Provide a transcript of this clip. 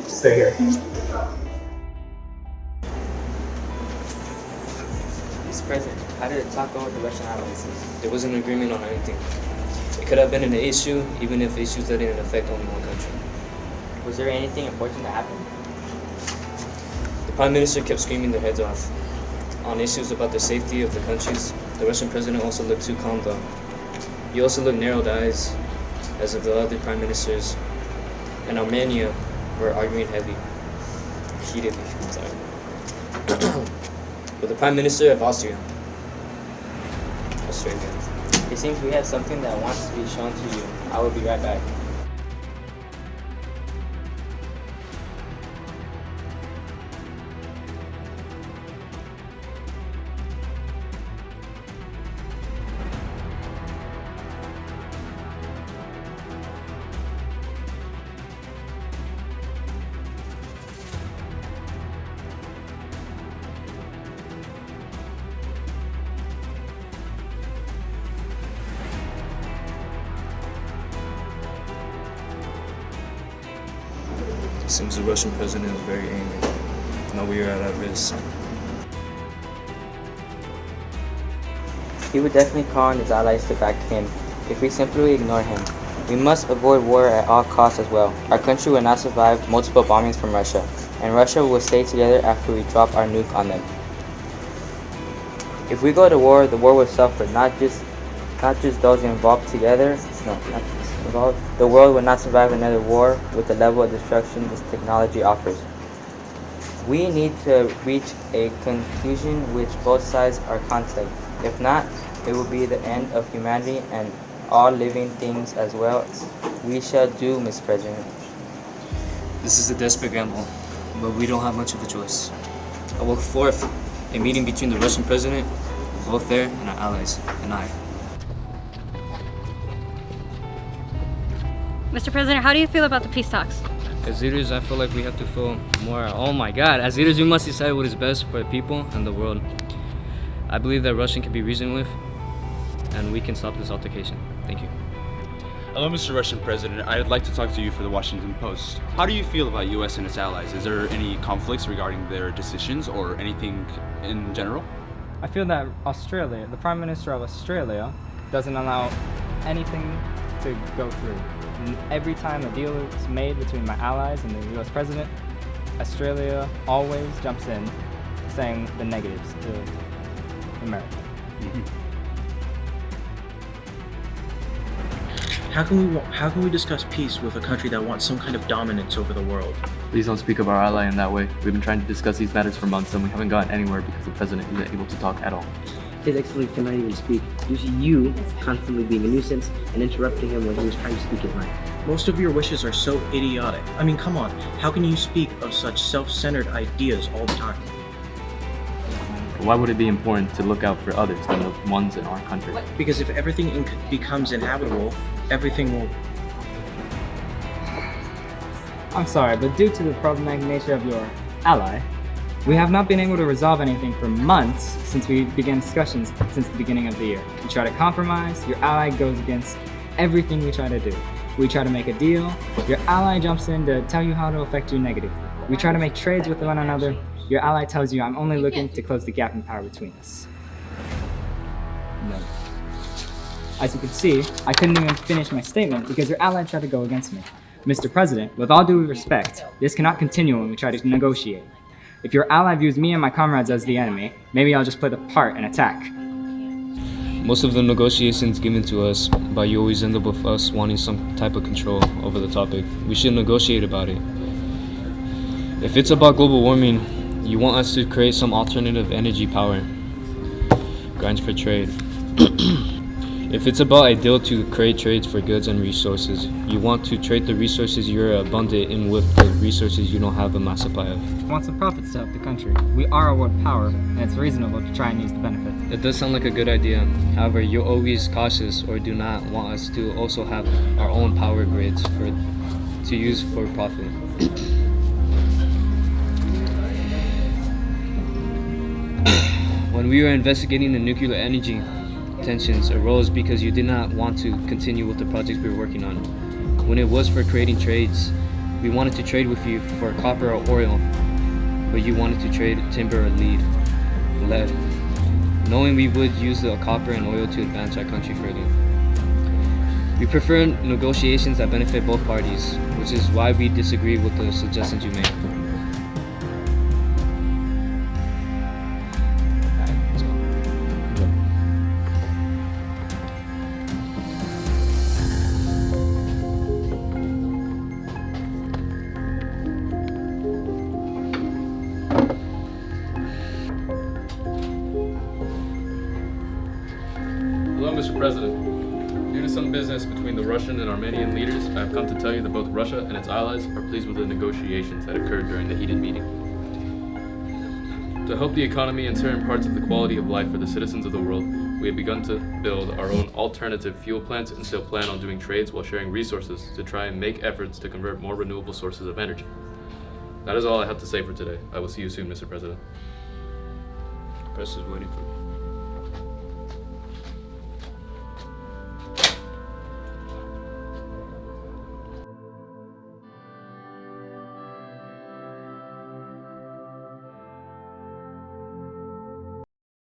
Stay here. Mr. President, how did it talk over the Russian allies? There wasn't an agreement on anything. It could have been an issue, even if issues that didn't affect only one country. Was there anything important that happened? The Prime Minister kept screaming their heads off. On issues about the safety of the countries, the Russian President also looked too calm though. He also looked narrowed eyes, as if the other Prime Ministers and Armenia were arguing heatedly. With the Prime Minister of Australia. It seems we have something that wants to be shown to you. I will be right back. Seems the Russian president is very angry. Now we are at risk. He would definitely call on his allies to back him if we simply ignore him. We must avoid war at all costs as well. Our country will not survive multiple bombings from Russia, and Russia will stay together after we drop our nuke on them. If we go to war, the war will suffer, not just those involved together. No, not just involved. The world will not survive another war with the level of destruction this technology offers. We need to reach a conclusion which both sides are conflict. If not, it will be the end of humanity and all living things as well. We shall do, Mr. President. This is a desperate gamble, but we don't have much of a choice. I will forth a meeting between the Russian president, both there, and our allies, and I. Mr. President, how do you feel about the peace talks? As leaders, I feel like we have to feel more. Oh my God! As leaders, we must decide what is best for the people and the world. I believe that Russia can be reasoned with, and we can stop this altercation. Thank you. Hello, Mr. Russian President. I'd like to talk to you for the Washington Post. How do you feel about U.S. and its allies? Is there any conflicts regarding their decisions or anything in general? I feel that Australia, the Prime Minister of Australia, doesn't allow anything to go through. Every time a deal is made between my allies and the US President, Australia always jumps in saying the negatives to America. How can we discuss peace with a country that wants some kind of dominance over the world? Please don't speak of our ally in that way. We've been trying to discuss these matters for months and we haven't gotten anywhere because the president isn't able to talk at all. His Excellency cannot even speak due to you constantly being a nuisance and interrupting him when he was trying to speak his mind. Most of your wishes are so idiotic. I mean, come on, how can you speak of such self-centered ideas all the time? Why would it be important to look out for others than the ones in our country? Because if everything becomes inhabitable, everything will... I'm sorry, but due to the problematic nature of your ally, we have not been able to resolve anything for months since we began discussions since the beginning of the year. We try to compromise, your ally goes against everything we try to do. We try to make a deal, your ally jumps in to tell you how to affect you negatively. We try to make trades with one another, your ally tells you I'm only looking to close the gap in power between us. No. As you can see, I couldn't even finish my statement because your ally tried to go against me. Mr. President, with all due respect, this cannot continue when we try to negotiate. If your ally views me and my comrades as the enemy, maybe I'll just play the part and attack. Most of the negotiations given to us by you always end up with us wanting some type of control over the topic. We should negotiate about it. If it's about global warming, you want us to create some alternative energy power. Grants for trade. If it's about a deal to create trades for goods and resources, you want to trade the resources you're abundant in with the resources you don't have a mass supply of. We want some profits to help the country. We are a world power, and it's reasonable to try and use the benefits. It does sound like a good idea. However, you're always cautious or do not want us to also have our own power grids to use for profit. When we were investigating the nuclear energy, tensions arose because you did not want to continue with the projects we were working on. When it was for creating trades, We wanted to trade with you for copper or oil, but you wanted to trade timber or lead. Knowing we would use the copper and oil to advance our country further. We prefer negotiations that benefit both parties, which is why we disagree with the suggestions you made. Hello, Mr. President. Due to some business between the Russian and Armenian leaders, I have come to tell you that both Russia and its allies are pleased with the negotiations that occurred during the heated meeting. To help the economy and certain parts of the quality of life for the citizens of the world, we have begun to build our own alternative fuel plants and still plan on doing trades while sharing resources to try and make efforts to convert more renewable sources of energy. That is all I have to say for today. I will see you soon, Mr. President. Press is waiting for me.